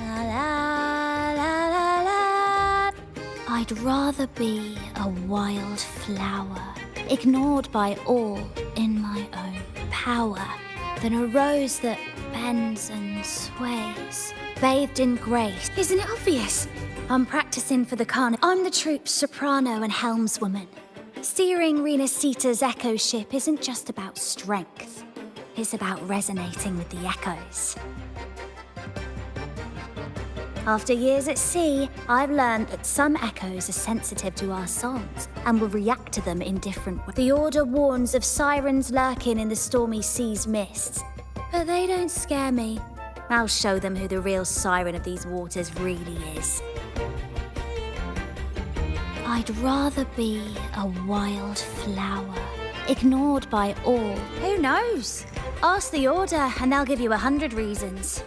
La la la la la. I'd rather be a wild flower, ignored by all in my own power, than a rose that bends and sways, bathed in grace. Isn't it obvious? I'm practicing for the carnival. I'm the troupe's soprano and helmswoman. Steering Rena Sita's echo ship isn't just about strength. It's about resonating with the echoes. After years at sea, I've learned that some echoes are sensitive to our songs and will react to them in different ways. The order warns of sirens lurking in the stormy sea's mists, but they don't scare me. I'll show them who the real siren of these waters really is. I'd rather be a wild flower, ignored by all. Who knows? Ask the order and they'll give you 100 reasons.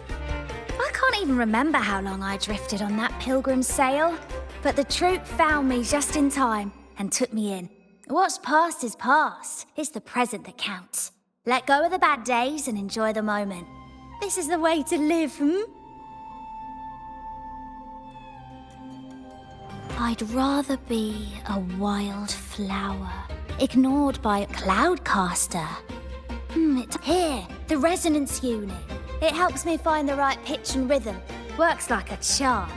I can't even remember how long I drifted on that pilgrim sail, but the troupe found me just in time and took me in. What's past is past. It's the present that counts. Let go of the bad days and enjoy the moment. This is the way to live, I'd rather be a wild flower, ignored by a cloudcaster. It's here, the resonance unit. It helps me find the right pitch and rhythm. Works like a charm.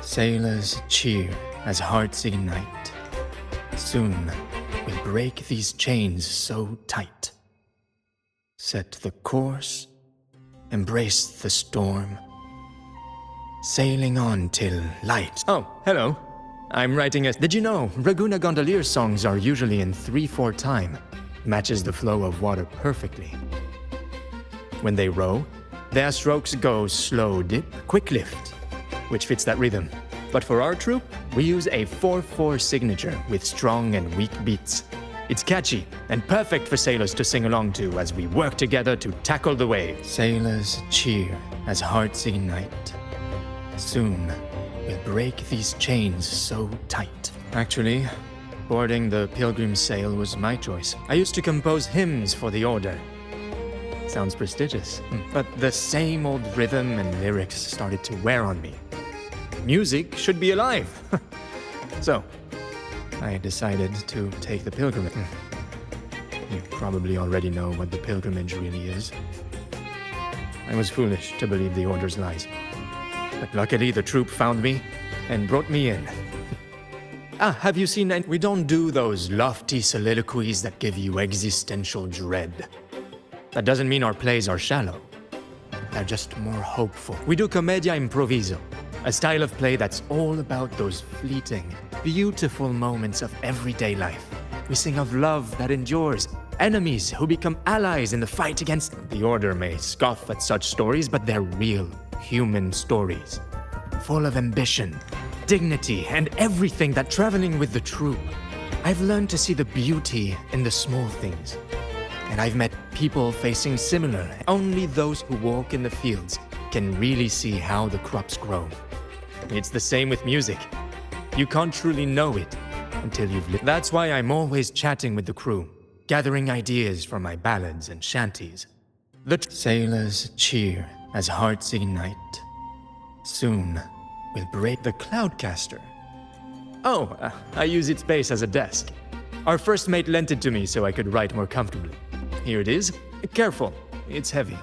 Sailors cheer as hearts ignite. Soon we'll break these chains so tight. Set the course, embrace the storm, sailing on till light. Oh, hello. I'm writing a... Did you know Raguna Gondolier songs are usually in 3/4 time? Matches the flow of water perfectly. When they row, their strokes go slow dip, quick lift, which fits that rhythm. But for our troupe, we use a 4/4 signature with strong and weak beats. It's catchy and perfect for sailors to sing along to as we work together to tackle the wave. Sailors cheer as hearts ignite. Soon, we'll break these chains so tight. Actually, boarding the Pilgrim Sail was my choice. I used to compose hymns for the order. Sounds prestigious, but the same old rhythm and lyrics started to wear on me. Music should be alive. So, I decided to take the pilgrimage. You probably already know what the pilgrimage really is. I was foolish to believe the order's lies. But luckily the troupe found me and brought me in. Have you seen... We don't do those lofty soliloquies that give you existential dread. That doesn't mean our plays are shallow. They're just more hopeful. We do commedia improviso, a style of play that's all about those fleeting, beautiful moments of everyday life. We sing of love that endures, enemies who become allies in the fight against them. The Order may scoff at such stories, but they're real, human stories, full of ambition, dignity, and everything that traveling with the troupe. I've learned to see the beauty in the small things. And I've met people facing similar. Only those who walk in the fields can really see how the crops grow. It's the same with music. You can't truly know it until you've lived. That's why I'm always chatting with the crew, gathering ideas for my ballads and shanties. The sailors cheer as hearts ignite. Soon, we'll break the Cloudcaster. Oh, I use its base as a desk. Our first mate lent it to me so I could write more comfortably. Here it is. Careful, it's heavy.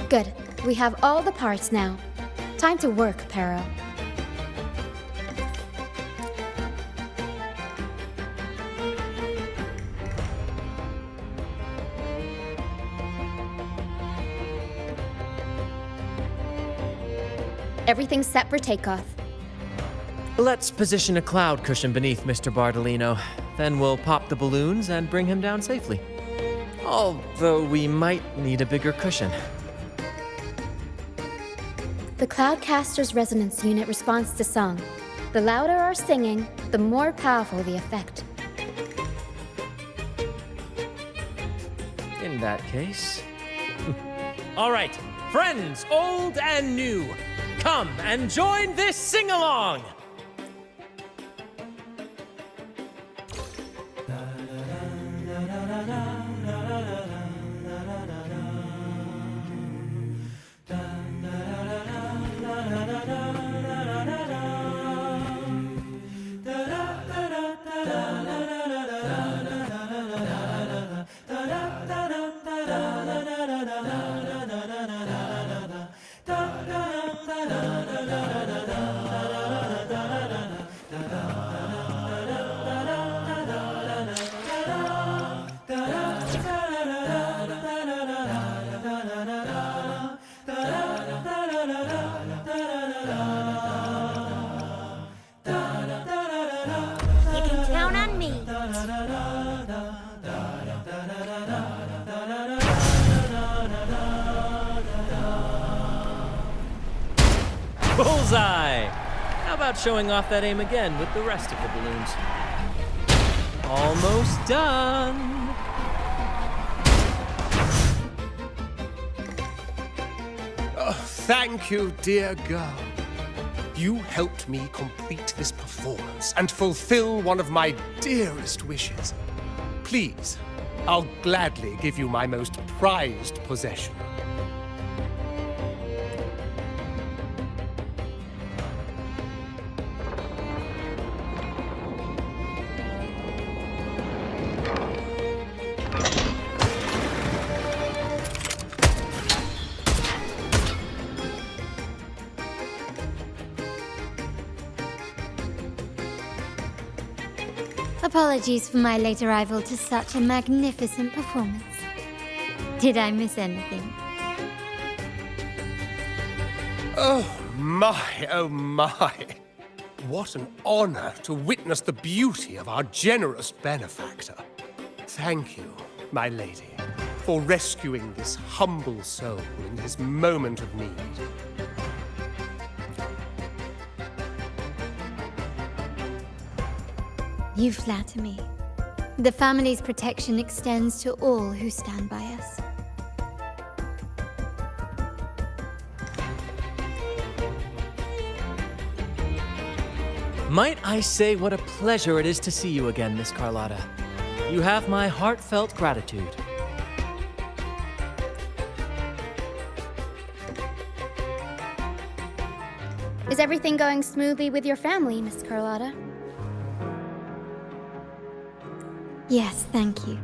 Good. We have all the parts now. Time to work, Pero. Everything's set for takeoff. Let's position a cloud cushion beneath Mr. Bardolino. Then we'll pop the balloons and bring him down safely. Although we might need a bigger cushion. The Cloudcaster's resonance unit responds to song. The louder our singing, the more powerful the effect. In that case... All right, friends, old and new, come and join this sing-along! Bullseye! How about showing off that aim again with the rest of the balloons? Almost done! Oh, thank you, dear girl. You helped me complete this performance and fulfill one of my dearest wishes. Please, I'll gladly give you my most prized possession. Apologies for my late arrival to such a magnificent performance. Did I miss anything? Oh my. What an honor to witness the beauty of our generous benefactor. Thank you, my lady, for rescuing this humble soul in his moment of need. You flatter me. The family's protection extends to all who stand by us. Might I say what a pleasure it is to see you again, Miss Carlotta. You have my heartfelt gratitude. Is everything going smoothly with your family, Miss Carlotta? Yes, thank you.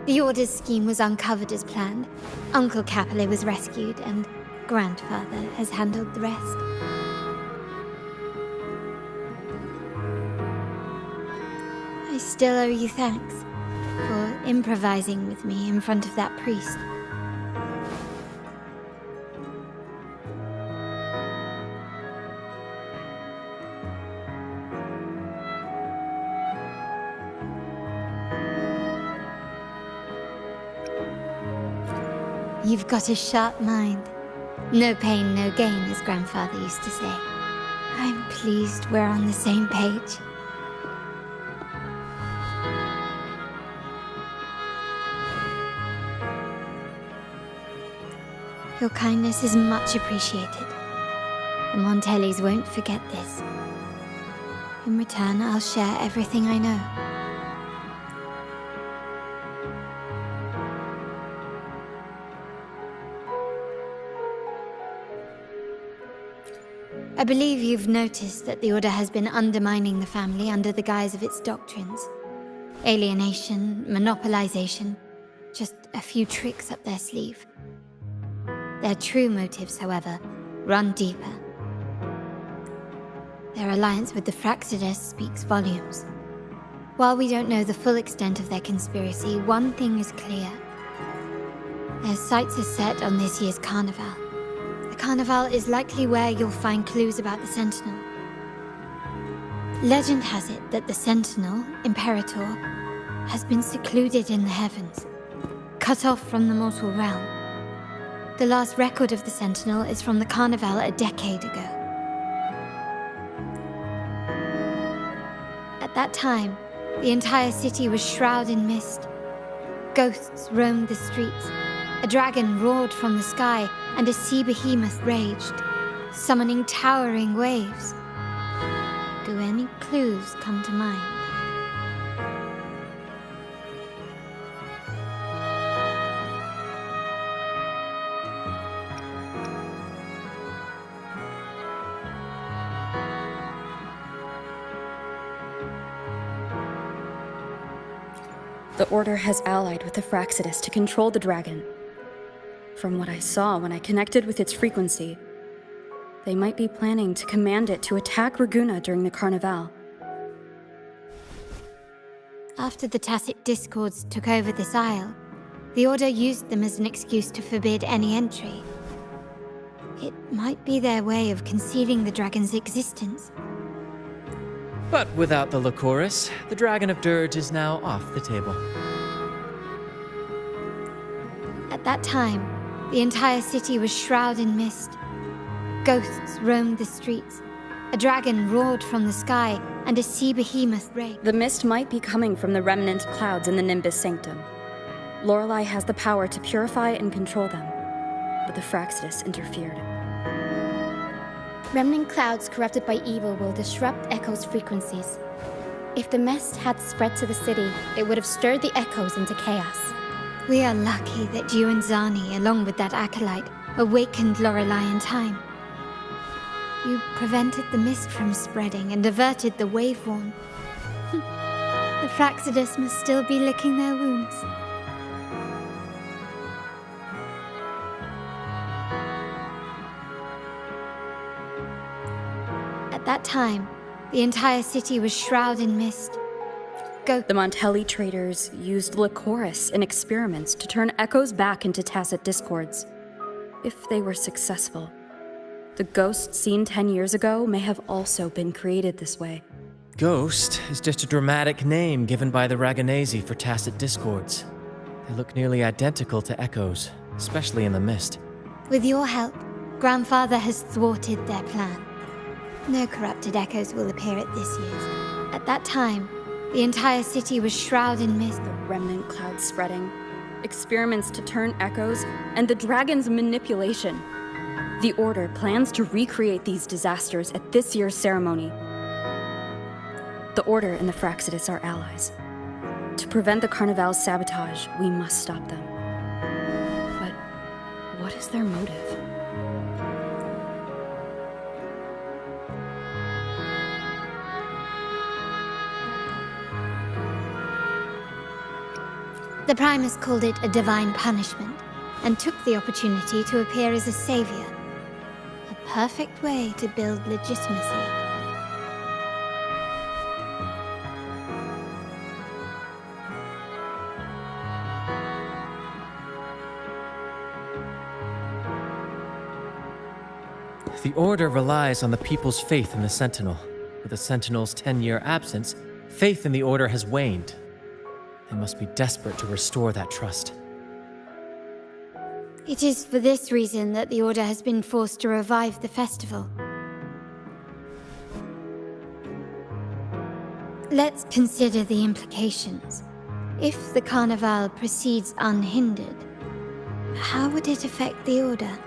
The Order's scheme was uncovered as planned. Uncle Capulet was rescued, and Grandfather has handled the rest. I still owe you thanks for improvising with me in front of that priest. You've got a sharp mind. No pain, no gain, as Grandfather used to say. I'm pleased we're on the same page. Your kindness is much appreciated. The Montellis won't forget this. In return, I'll share everything I know. I believe you've noticed that the Order has been undermining the family under the guise of its doctrines. Alienation, monopolization, just a few tricks up their sleeve. Their true motives, however, run deeper. Their alliance with the Fraxidus speaks volumes. While we don't know the full extent of their conspiracy, one thing is clear. Their sights are set on this year's carnival. The carnival is likely where you'll find clues about the Sentinel. Legend has it that the Sentinel, Imperator, has been secluded in the heavens, cut off from the mortal realm. The last record of the Sentinel is from the carnival a decade ago. At that time, the entire city was shrouded in mist. Ghosts roamed the streets. A dragon roared from the sky, and a sea behemoth raged, summoning towering waves. Do any clues come to mind? The Order has allied with the Fraxidus to control the dragon. From what I saw when I connected with its frequency, they might be planning to command it to attack Raguna during the Carnival. After the Tacit Discords took over this isle, the Order used them as an excuse to forbid any entry. It might be their way of concealing the dragon's existence. But without the Lycoris, the Dragon of Dirge is now off the table. At that time, the entire city was shrouded in mist. Ghosts roamed the streets. A dragon roared from the sky, and a sea behemoth raged. The mist might be coming from the remnant clouds in the Nimbus Sanctum. Lorelei has the power to purify and control them, but the Fraxidus interfered. Remnant clouds corrupted by evil will disrupt Echo's frequencies. If the mist had spread to the city, it would have stirred the echoes into chaos. We are lucky that you and Zani, along with that acolyte, awakened Lorelei in time. You prevented the mist from spreading and averted the wave-worn. The Fraxidus must still be licking their wounds. At that time, the entire city was shrouded in mist. The Montelli traders used Lycoris in experiments to turn echoes back into Tacit Discords. If they were successful, the ghost seen 10 years ago may have also been created this way. Ghost is just a dramatic name given by the Raganesi for Tacit Discords. They look nearly identical to echoes, especially in the mist. With your help, Grandfather has thwarted their plan. No corrupted echoes will appear at this year's. At that time, the entire city was shrouded in mist. The remnant clouds spreading, experiments to turn echoes, and the dragon's manipulation. The Order plans to recreate these disasters at this year's ceremony. The Order and the Fraxidus are allies. To prevent the Carnival's sabotage, we must stop them. But what is their motive? The Primus called it a divine punishment, and took the opportunity to appear as a savior. A perfect way to build legitimacy. The Order relies on the people's faith in the Sentinel. With the Sentinel's 10-year absence, faith in the Order has waned. They must be desperate to restore that trust. It is for this reason that the Order has been forced to revive the festival. Let's consider the implications. If the Carnival proceeds unhindered, how would it affect the Order?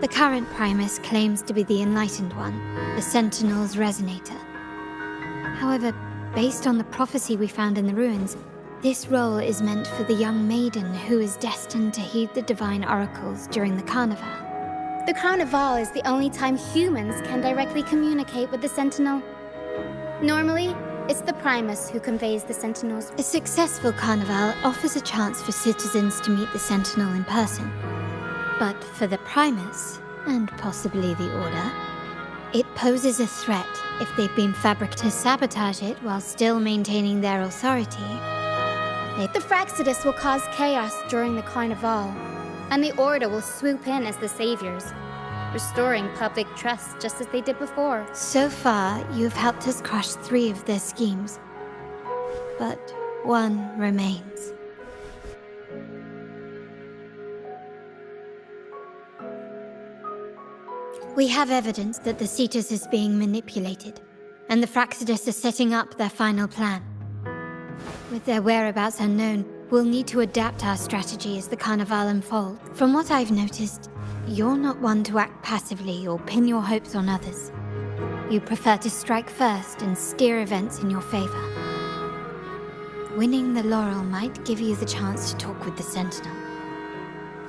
The current Primus claims to be the Enlightened One, the Sentinel's Resonator. However, based on the prophecy we found in the ruins, this role is meant for the young maiden who is destined to heed the divine oracles during the Carnival. The Carnival is the only time humans can directly communicate with the Sentinel. Normally, it's the Primus who conveys the Sentinels. A successful Carnival offers a chance for citizens to meet the Sentinel in person. But for the Primus, and possibly the Order, it poses a threat if they've been fabricated to sabotage it while still maintaining their authority. The Fraxidus will cause chaos during the Carnival, and the Order will swoop in as the saviors, restoring public trust just as they did before. So far, you have helped us crush 3 of their schemes. But one remains. We have evidence that the Cetus is being manipulated, and the Fraxidus are setting up their final plan. With their whereabouts unknown, we'll need to adapt our strategy as the Carnival unfolds. From what I've noticed, you're not one to act passively or pin your hopes on others. You prefer to strike first and steer events in your favor. Winning the laurel might give you the chance to talk with the Sentinel.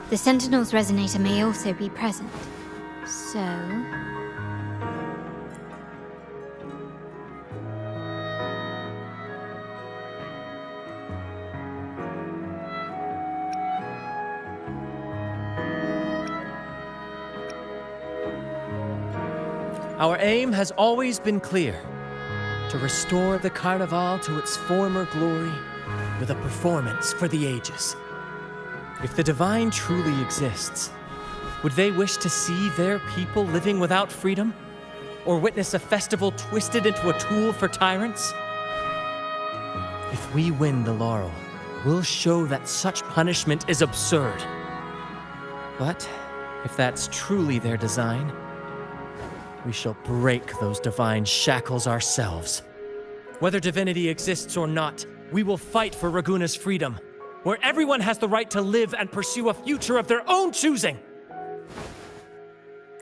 The Sentinel's Resonator may also be present. So... Our aim has always been clear: to restore the Carnival to its former glory with a performance for the ages. If the Divine truly exists, would they wish to see their people living without freedom? Or witness a festival twisted into a tool for tyrants? If we win the laurel, we'll show that such punishment is absurd. But if that's truly their design, we shall break those divine shackles ourselves. Whether divinity exists or not, we will fight for Raguna's freedom, where everyone has the right to live and pursue a future of their own choosing.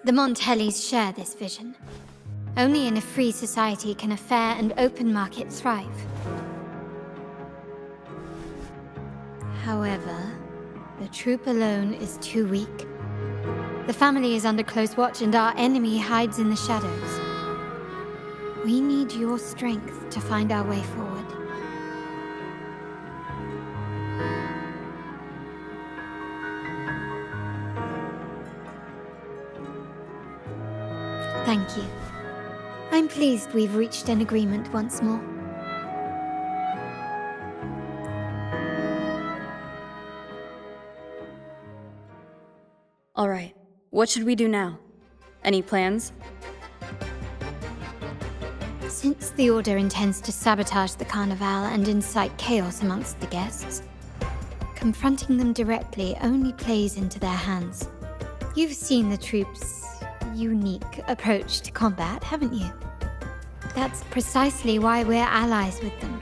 The Montellis share this vision. Only in a free society can a fair and open market thrive. However, the troop alone is too weak. The family is under close watch and our enemy hides in the shadows. We need your strength to find our way forward. Thank you. I'm pleased we've reached an agreement once more. All right, what should we do now? Any plans? Since the Order intends to sabotage the Carnival and incite chaos amongst the guests, confronting them directly only plays into their hands. You've seen the troops' unique approach to combat, haven't you? That's precisely why we're allies with them.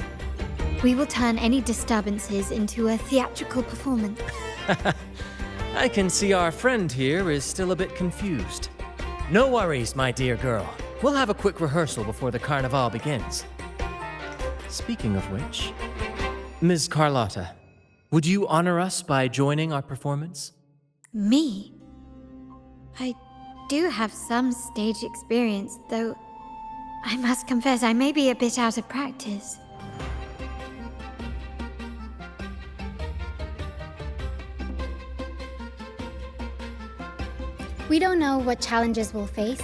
We will turn any disturbances into a theatrical performance. I can see our friend here is still a bit confused. No worries, my dear girl. We'll have a quick rehearsal before the Carnival begins. Speaking of which, Ms. Carlotta, would you honor us by joining our performance? Me? I do have some stage experience, though I must confess I may be a bit out of practice. We don't know what challenges we'll face,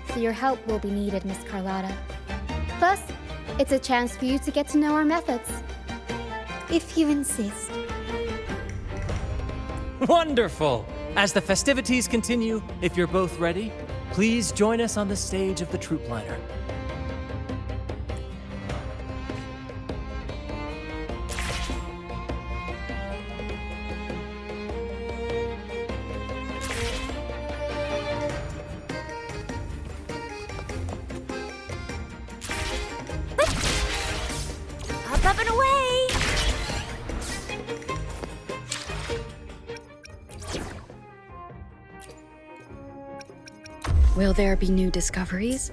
so your help will be needed, Miss Carlotta. Plus, it's a chance for you to get to know our methods. If you insist. Wonderful! As the festivities continue, if you're both ready, please join us on the stage of the troop liner. Up and away! Will there be new discoveries?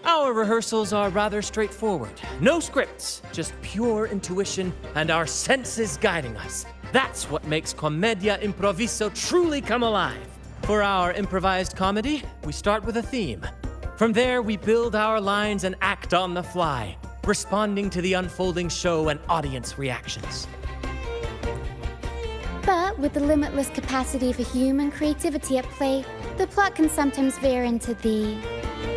Our rehearsals are rather straightforward. No scripts, just pure intuition and our senses guiding us. That's what makes Commedia Improviso truly come alive. For our improvised comedy, we start with a theme. From there, we build our lines and act on the fly, responding to the unfolding show and audience reactions. But with the limitless capacity for human creativity at play, the plot can sometimes veer into the,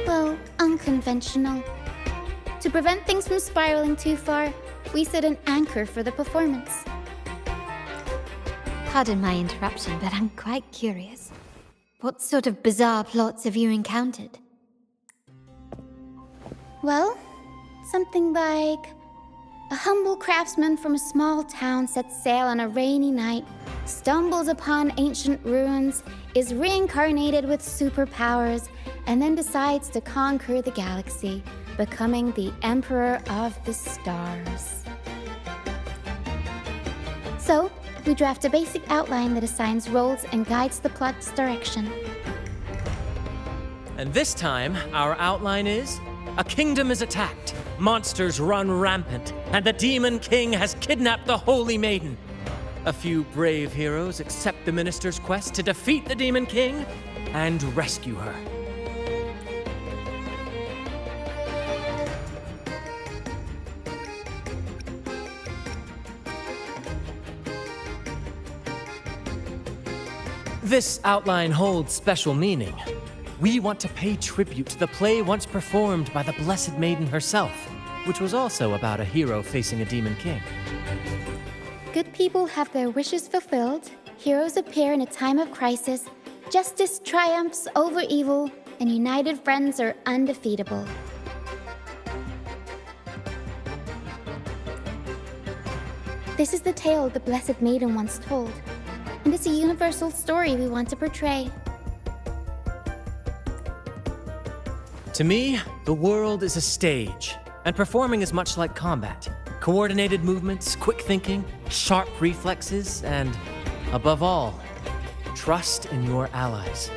well, unconventional. To prevent things from spiraling too far, we set an anchor for the performance. Pardon my interruption, but I'm quite curious. What sort of bizarre plots have you encountered? Well, something like a humble craftsman from a small town sets sail on a rainy night, stumbles upon ancient ruins, is reincarnated with superpowers, and then decides to conquer the galaxy, becoming the Emperor of the Stars. So, we draft a basic outline that assigns roles and guides the plot's direction. And this time, our outline is: a kingdom is attacked, monsters run rampant, and the Demon King has kidnapped the Holy Maiden. A few brave heroes accept the minister's quest to defeat the Demon King and rescue her. This outline holds special meaning. We want to pay tribute to the play once performed by the Blessed Maiden herself, which was also about a hero facing a Demon King. Good people have their wishes fulfilled, heroes appear in a time of crisis, justice triumphs over evil, and united friends are undefeatable. This is the tale the Blessed Maiden once told, and it's a universal story we want to portray. To me, the world is a stage, and performing is much like combat. Coordinated movements, quick thinking, sharp reflexes, and, above all, trust in your allies.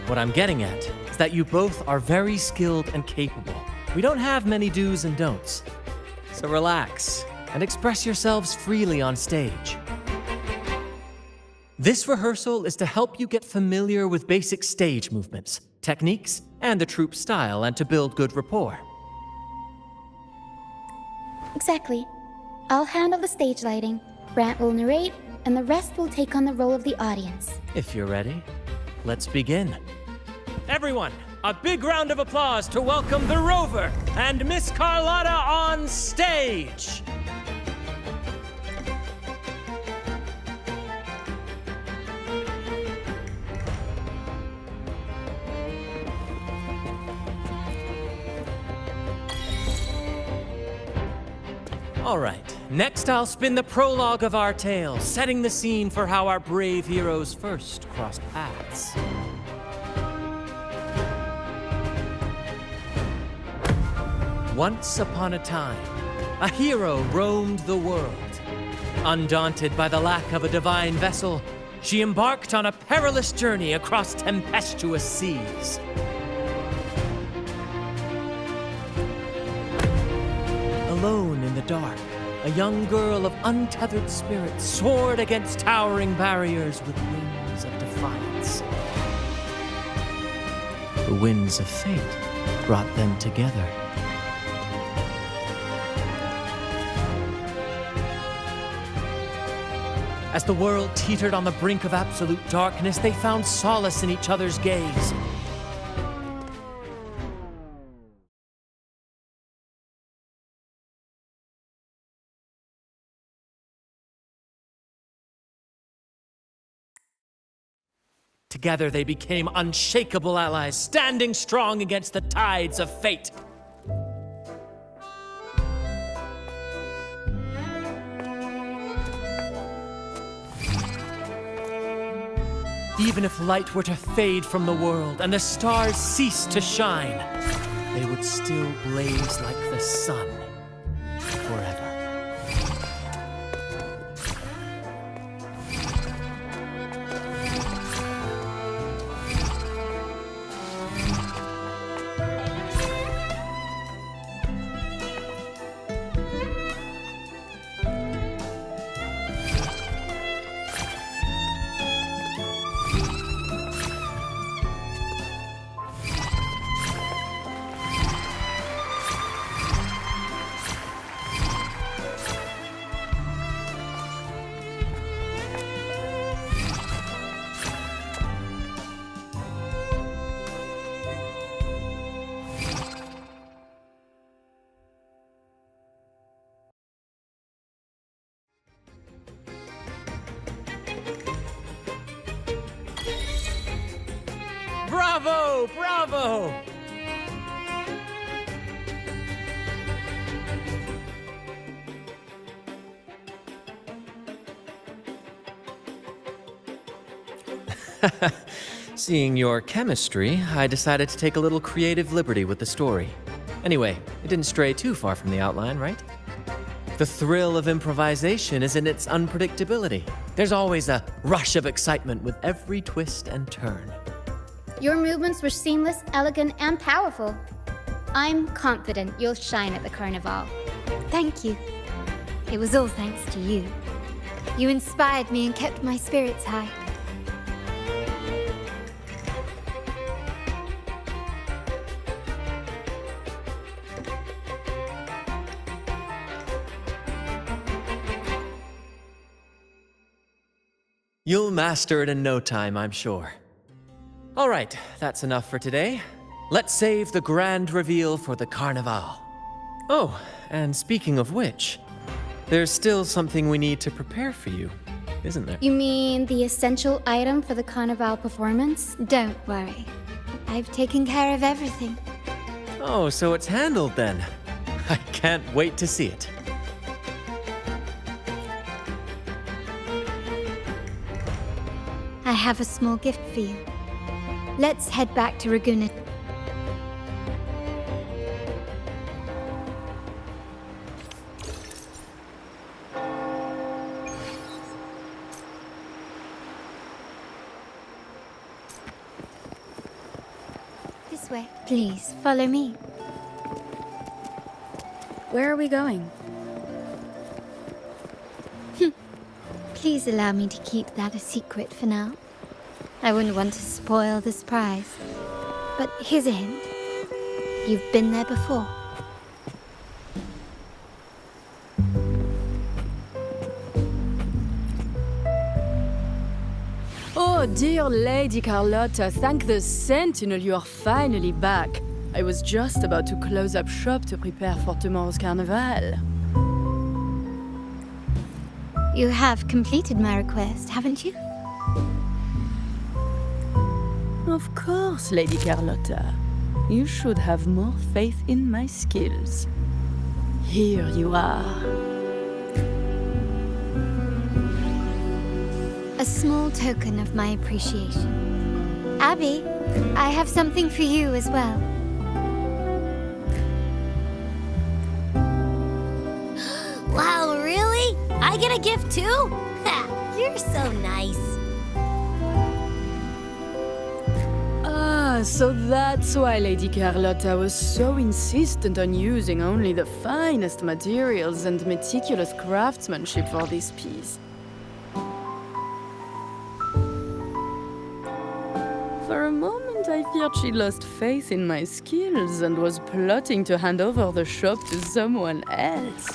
What I'm getting at is that you both are very skilled and capable. We don't have many do's and don'ts. So relax and express yourselves freely on stage. This rehearsal is to help you get familiar with basic stage movements, techniques, and the troupe style, and to build good rapport. Exactly. I'll handle the stage lighting, Brant will narrate, and the rest will take on the role of the audience. If you're ready, let's begin. Everyone, a big round of applause to welcome the Rover and Miss Carlotta on stage! All right, next I'll spin the prologue of our tale, setting the scene for how our brave heroes first crossed paths. Once upon a time, a hero roamed the world. Undaunted by the lack of a divine vessel, she embarked on a perilous journey across tempestuous seas. Alone in the dark, a young girl of untethered spirit soared against towering barriers with wings of defiance. The winds of fate brought them together. As the world teetered on the brink of absolute darkness, they found solace in each other's gaze. Together they became unshakable allies, standing strong against the tides of fate. Even if light were to fade from the world and the stars cease to shine, they would still blaze like the sun. forever. Bravo! Bravo! Seeing your chemistry, I decided to take a little creative liberty with the story. Anyway, it didn't stray too far from the outline, right? The thrill of improvisation is in its unpredictability. There's always a rush of excitement with every twist and turn. Your movements were seamless, elegant, and powerful. I'm confident you'll shine at the Carnival. Thank you. It was all thanks to you. You inspired me and kept my spirits high. You'll master it in no time, I'm sure. All right, that's enough for today. Let's save the grand reveal for the Carnival. Oh, and speaking of which, there's still something we need to prepare for you, isn't there? You mean the essential item for the Carnival performance? Don't worry. I've taken care of everything. Oh, so it's handled then. I can't wait to see it. I have a small gift for you. Let's head back to Raguna. This way. Please, follow me. Where are we going? Please allow me to keep that a secret for now. I wouldn't want to spoil the surprise. But here's a hint. You've been there before. Oh, dear Lady Carlotta, thank the Sentinel you are finally back. I was just about to close up shop to prepare for tomorrow's carnival. You have completed my request, haven't you? Of course, Lady Carlotta. You should have more faith in my skills. Here you are. A small token of my appreciation. Abby, I have something for you as well. Wow, really? I get a gift too? Ha, you're so nice. Ah, so that's why Lady Carlotta was so insistent on using only the finest materials and meticulous craftsmanship for this piece. For a moment, I feared she lost faith in my skills and was plotting to hand over the shop to someone else.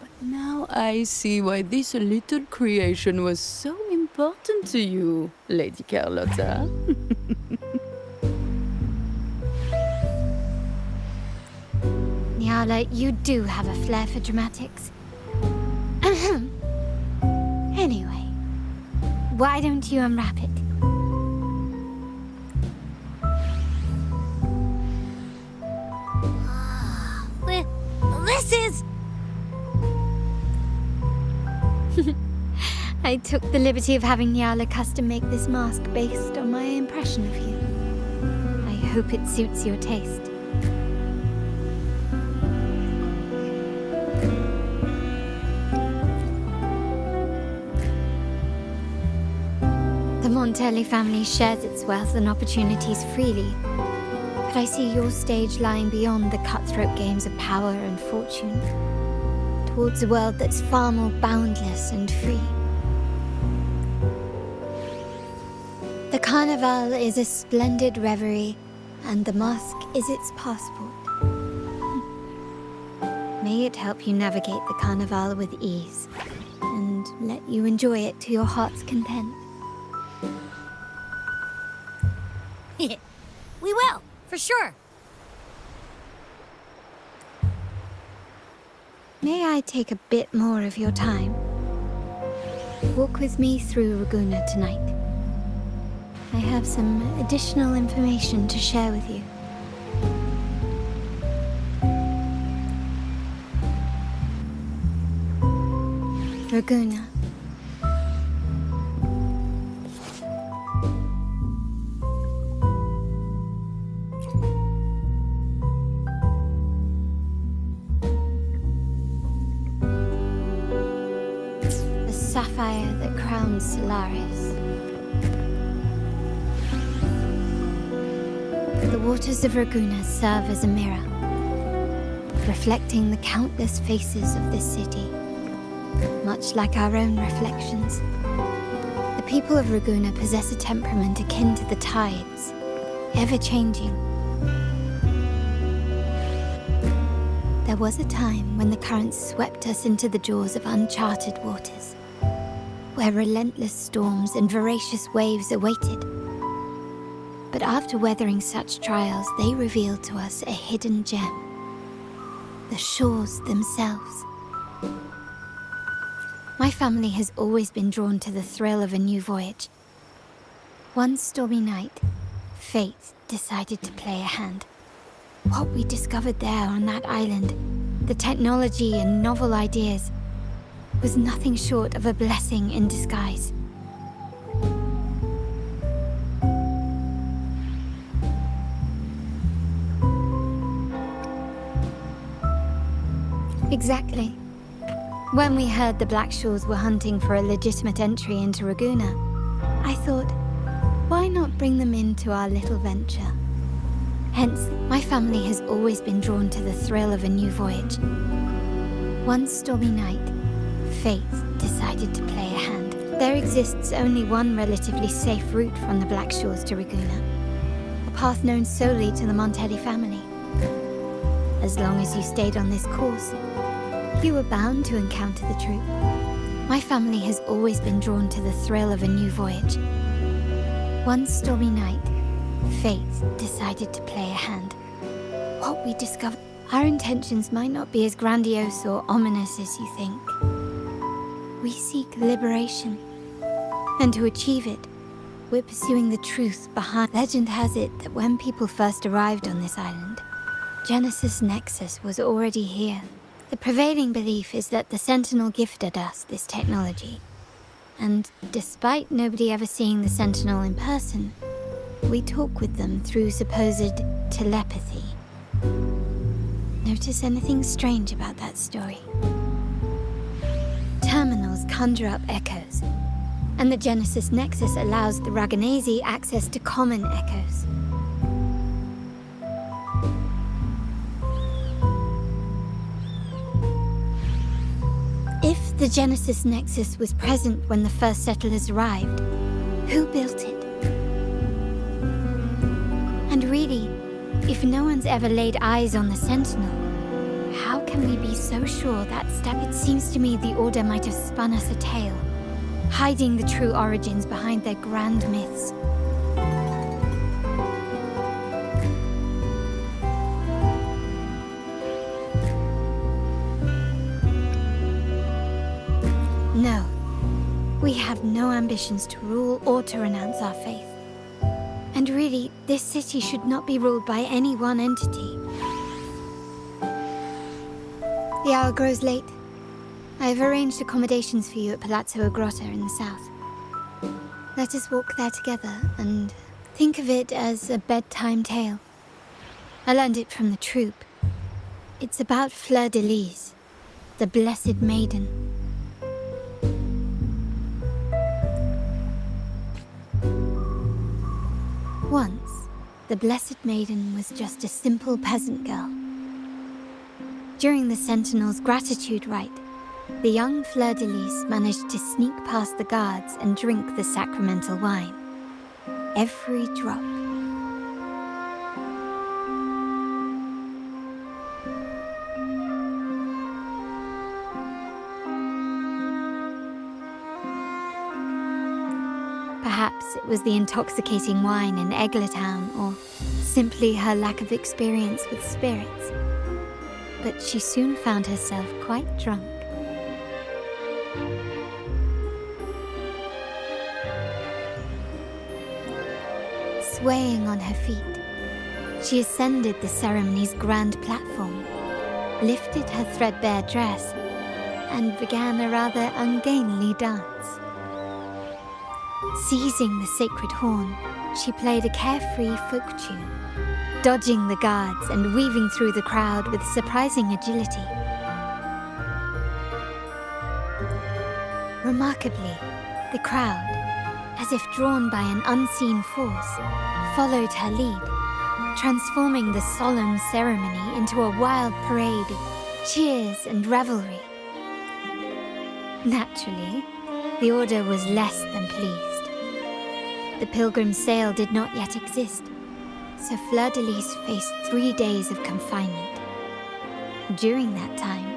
But now I see why this little creation was so important to you, Lady Carlotta. Nyala, you do have a flair for dramatics. Anyway, why don't you unwrap it? This is... I took the liberty of having Nyala custom make this mask based on my impression of you. I hope it suits your taste. Montelli family shares its wealth and opportunities freely, but I see your stage lying beyond the cutthroat games of power and fortune, towards a world that's far more boundless and free. The Carnival is a splendid reverie, and the mask is its passport. May it help you navigate the Carnival with ease, and let you enjoy it to your heart's content. We will, for sure. May I take a bit more of your time? Walk with me through Ragusa tonight. I have some additional information to share with you. Ragusa. The sapphire that crowns Solaris. The waters of Ragusa serve as a mirror, reflecting the countless faces of this city, much like our own reflections. The people of Ragusa possess a temperament akin to the tides, ever-changing. There was a time when the currents swept us into the jaws of uncharted waters, where relentless storms and voracious waves awaited. But after weathering such trials, they revealed to us a hidden gem, the shores themselves. My family has always been drawn to the thrill of a new voyage. One stormy night, fate decided to play a hand. What we discovered there on that island, the technology and novel ideas, was nothing short of a blessing in disguise. Exactly. When we heard the Blackshaws were hunting for a legitimate entry into Ragusa, I thought, why not bring them into our little venture? Hence, my family has always been drawn to the thrill of a new voyage. One stormy night, fate decided to play a hand. There exists only one relatively safe route from the Blackshaws to Ragusa, a path known solely to the Montelli family. As long as you stayed on this course, you were bound to encounter the truth. My family has always been drawn to the thrill of a new voyage. One stormy night, fate decided to play a hand. What we discovered, our intentions might not be as grandiose or ominous as you think. We seek liberation, and to achieve it, we're pursuing the truth behind. Legend has it that when people first arrived on this island, Genesis Nexus was already here. The prevailing belief is that the Sentinel gifted us this technology. And despite nobody ever seeing the Sentinel in person, we talk with them through supposed telepathy. Notice anything strange about that story? Terminals conjure up echoes, and the Genesis Nexus allows the Raganese access to common echoes. If the Genesis Nexus was present when the first settlers arrived, who built it? And really, if no one's ever laid eyes on the Sentinel, how can we be so sure that step? It seems to me the Order might have spun us a tale, hiding the true origins behind their grand myths. No, we have no ambitions to rule or to renounce our faith. And really, this city should not be ruled by any one entity. The hour grows late. I have arranged accommodations for you at Palazzo Grotta in the south. Let us walk there together and think of it as a bedtime tale. I learned it from the troupe. It's about Fleur de Lis, the Blessed Maiden. the Blessed Maiden was just a simple peasant girl. During the Sentinel's gratitude rite, the young fleur-de-lis managed to sneak past the guards and drink the sacramental wine. Every drop. Perhaps it was the intoxicating wine in Eglatown, or simply her lack of experience with spirits. But she soon found herself quite drunk. Swaying on her feet, she ascended the ceremony's grand platform, lifted her threadbare dress, and began a rather ungainly dance. Seizing the sacred horn, she played a carefree folk tune, dodging the guards and weaving through the crowd with surprising agility. Remarkably, the crowd, as if drawn by an unseen force, followed her lead, transforming the solemn ceremony into a wild parade of cheers and revelry. Naturally, the Order was less than pleased. The pilgrim's sale did not yet exist, so Fleur-de-Lis faced 3 days of confinement. During that time,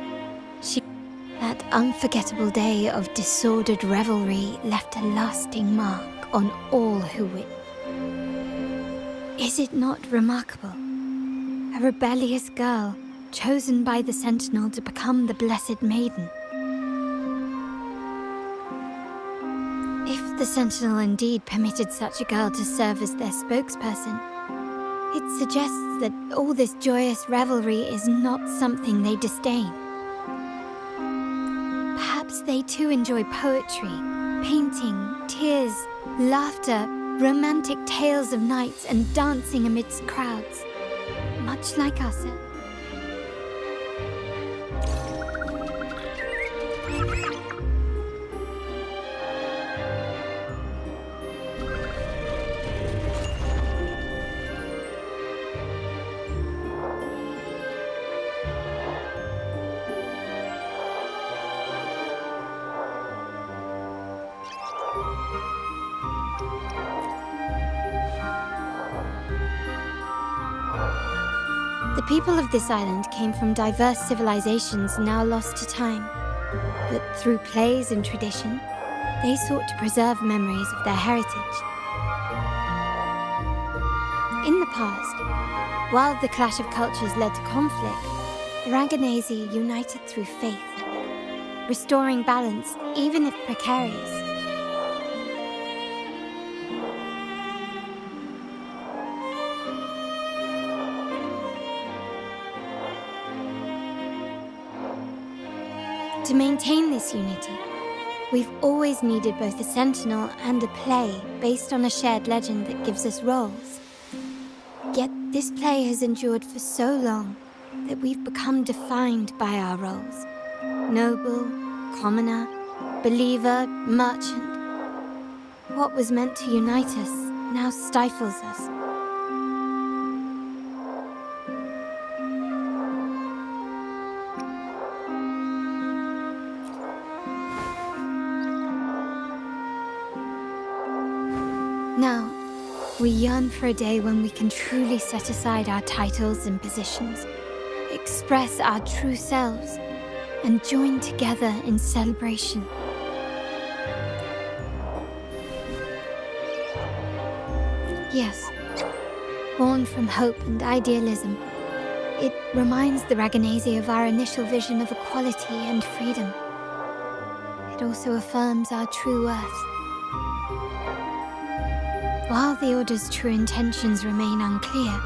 that unforgettable day of disordered revelry left a lasting mark on all who witnessed. Is it not remarkable? A rebellious girl chosen by the Sentinel to become the Blessed Maiden. If the Sentinel indeed permitted such a girl to serve as their spokesperson, it suggests that all this joyous revelry is not something they disdain. Perhaps they too enjoy poetry, painting, tears, laughter, romantic tales of knights, and dancing amidst crowds, much like us. The people of this island came from diverse civilizations now lost to time, but through plays and tradition, they sought to preserve memories of their heritage. In the past, while the clash of cultures led to conflict, the Ragganese united through faith, restoring balance even if precarious. To maintain this unity, we've always needed both a sentinel and a play based on a shared legend that gives us roles. Yet this play has endured for so long that we've become defined by our roles. Noble, commoner, believer, merchant. What was meant to unite us now stifles us. Now, we yearn for a day when we can truly set aside our titles and positions, express our true selves, and join together in celebration. Yes, born from hope and idealism, it reminds the Ragganese of our initial vision of equality and freedom. It also affirms our true worth. While the Order's true intentions remain unclear,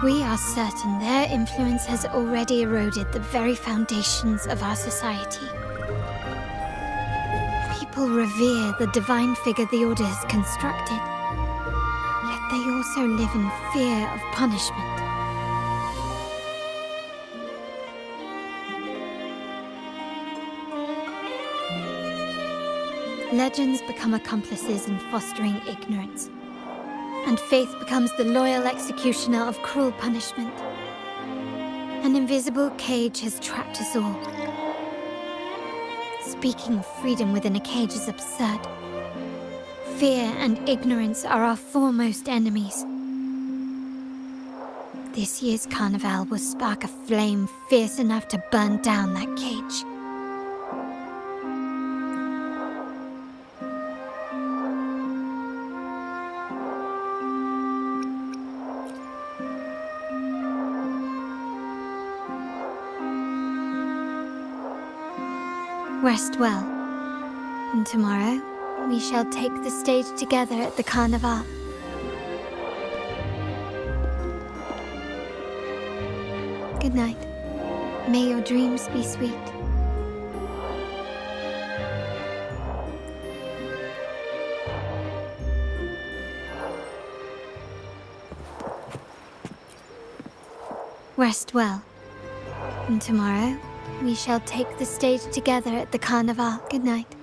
we are certain their influence has already eroded the very foundations of our society. People revere the divine figure the Order has constructed, yet they also live in fear of punishment. Legends become accomplices in fostering ignorance. and faith becomes the loyal executioner of cruel punishment. An invisible cage has trapped us all. Speaking of freedom within a cage is absurd. Fear and ignorance are our foremost enemies. This year's carnival will spark a flame fierce enough to burn down that cage. Rest well, and tomorrow we shall take the stage together at the carnival. Good night. May your dreams be sweet. Rest well, and tomorrow we shall take the stage together at the carnival. Good night.